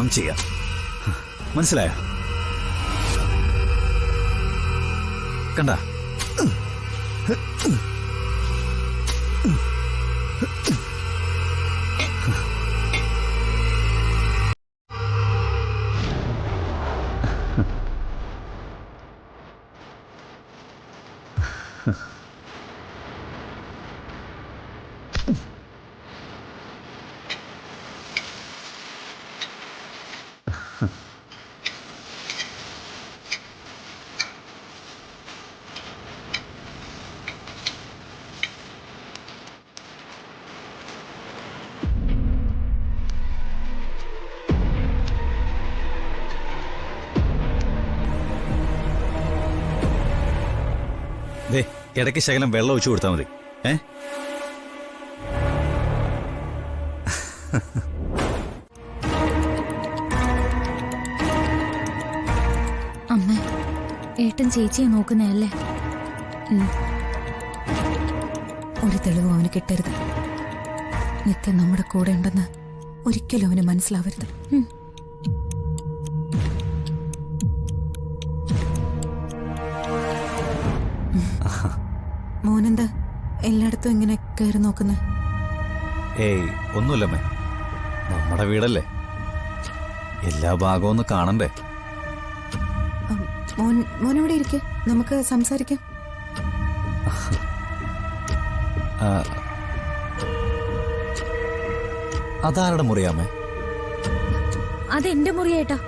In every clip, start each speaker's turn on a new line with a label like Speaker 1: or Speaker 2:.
Speaker 1: വേണം ചെയ്യാൻ. മനസ്സിലായോ? കണ്ട ഇടയ്ക്ക് ശകലം വെള്ളം ഒഴിച്ചു കൊടുത്താൽ മതി.
Speaker 2: അമ്മ, ഏട്ടൻ ചേച്ചിയെ നോക്കുന്നതല്ലേ?
Speaker 3: ഒരു തെളിവും അവന് കിട്ടരുത്. നിത്യം നമ്മുടെ കൂടെ ഉണ്ടെന്ന് ഒരിക്കലും അവന് മനസ്സിലാവരുത്. മോനെന്താ എല്ലായിടത്തും ഇങ്ങനെ കയറി നോക്കുന്നത്?
Speaker 1: ഏയ് ഒന്നുമില്ലമ്മേ, നമ്മുടെ വീടല്ലേ, എല്ലാ ഭാഗവും ഒന്ന് കാണണ്ടേ.
Speaker 3: മോനെവിടെ ഇരിക്കെ, നമുക്ക് സംസാരിക്കാം.
Speaker 1: അതാരുടെ മുറിയാമേ?
Speaker 2: അതെന്റെ മുറിയേട്ടാ.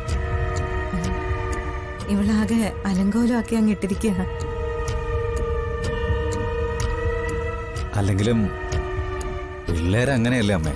Speaker 3: ഇവളാകെ അലങ്കോലമാക്കി അങ്ങ് ഇട്ടിരിക്കുകയാണ്.
Speaker 1: അല്ലെങ്കിലും പിള്ളേരങ്ങനെയല്ലേ അമ്മേ?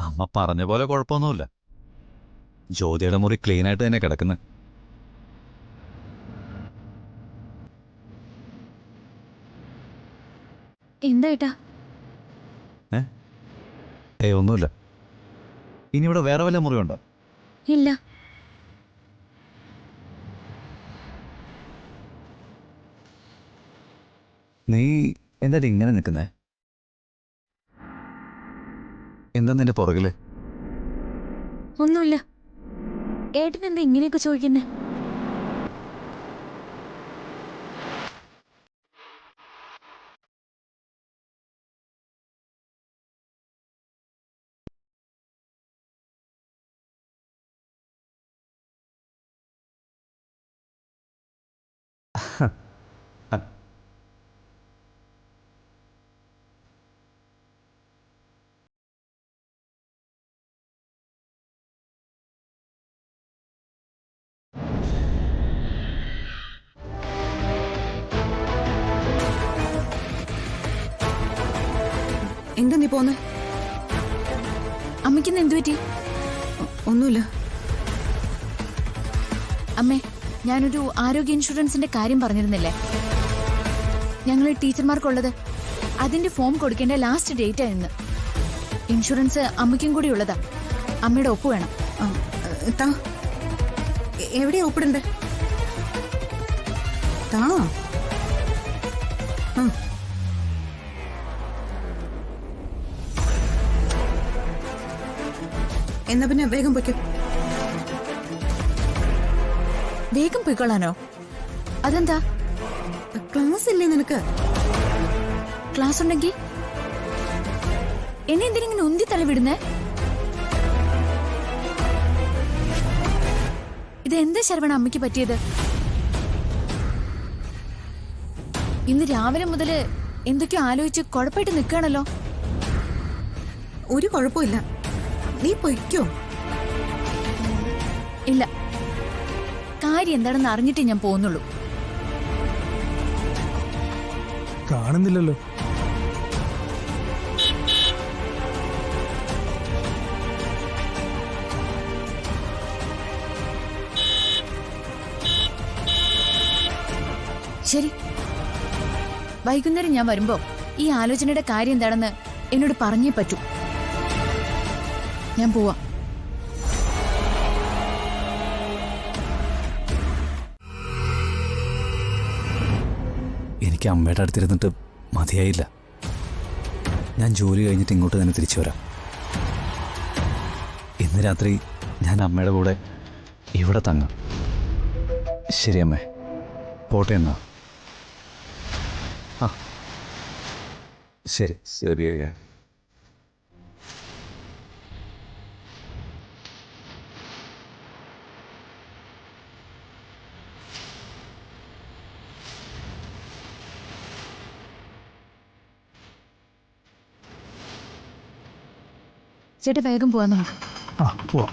Speaker 1: അമ്മ പറഞ്ഞ പോലെ കുഴപ്പമൊന്നുമില്ല. ജ്യോതിയുടെ മുറി ക്ലീൻ ആയിട്ട് തന്നെ കിടക്കുന്നത്.
Speaker 2: എന്താ ഏട്ടാ?
Speaker 1: ഒന്നുമില്ല. ഇനി ഇവിടെ വേറെ വല്ല മുറിയുണ്ടോ?
Speaker 2: ഇല്ല.
Speaker 1: നീ എന്താ ഇങ്ങനെ നിൽക്കുന്നേ? എന്താ നിന്റെ പുറകില്?
Speaker 2: ഒന്നുമില്ല. ഏട്ടൻ എന്താ ഇങ്ങനെയൊക്കെ ചോദിക്കുന്നേ?
Speaker 3: എന്താ നീ പോന്നെ?
Speaker 2: അമ്മയ്ക്കിന്ന് എന്തു പറ്റി?
Speaker 3: ഒന്നുമില്ല
Speaker 2: അമ്മേ. ഞാനൊരു ആരോഗ്യ ഇൻഷുറൻസിന്റെ കാര്യം പറഞ്ഞിരുന്നില്ലേ? ഞങ്ങൾ ടീച്ചർമാർക്കുള്ളത്. അതിന്റെ ഫോം കൊടുക്കേണ്ട ലാസ്റ്റ് ഡേറ്റ് ആയിരുന്നു. ഇൻഷുറൻസ് അമ്മയ്ക്കും കൂടി ഉള്ളതാ. അമ്മയുടെ ഒപ്പ് വേണം.
Speaker 3: താ, എവിടെയാ ഒപ്പിടണ്ടേ? താ. എന്നാ പിന്നെ വേഗം പൊയ്ക്കോ.
Speaker 2: വേഗം പോയിക്കൊള്ളാനോ? അതെന്താ?
Speaker 3: ക്ലാസ് ഇല്ലേ നിനക്ക്?
Speaker 2: ക്ലാസ് ഉണ്ടെങ്കിൽ എന്നെ എന്തിനിങ്ങനെ ഉന്തി തള്ളിവിടുന്നേ? ഇതെന്താ ശരവണ അമ്മയ്ക്ക് പറ്റിയത്? ഇന്ന് രാവിലെ മുതല് എന്തൊക്കെയോ ആലോചിച്ച് കുഴപ്പമായിട്ട് നിൽക്കുകയാണല്ലോ.
Speaker 3: ഒരു കുഴപ്പമില്ല. നീ പൊയ്ക്കോ.
Speaker 2: ഇല്ല, കാര്യം എന്താണെന്ന് അറിഞ്ഞിട്ടേ ഞാൻ പോകുന്നുള്ളൂ.
Speaker 4: കാണുന്നില്ലല്ലോ.
Speaker 2: ശരി, വൈകുന്നേരം ഞാൻ വരുമ്പോ ഈ ആലോചനയുടെ കാര്യം എന്താണെന്ന് എന്നോട് പറഞ്ഞേ പറ്റൂ. ഞാൻ പോവാ.
Speaker 1: എനിക്ക് അമ്മയുടെ അടുത്തിരുന്നിട്ട് മതിയായില്ല. ഞാൻ ജോലി കഴിഞ്ഞിട്ട് ഇങ്ങോട്ട് തന്നെ തിരിച്ചു വരാം. ഇന്ന് രാത്രി ഞാൻ അമ്മയുടെ കൂടെ ഇവിടെ തങ്ങാം. ശരി അമ്മേ, പോട്ടെ എന്നാ. ആ ശരി.
Speaker 5: ശരിയാ.
Speaker 2: ചേട്ടാ വേഗം പോവാൻ നോക്ക്.
Speaker 4: ആ പോവാം.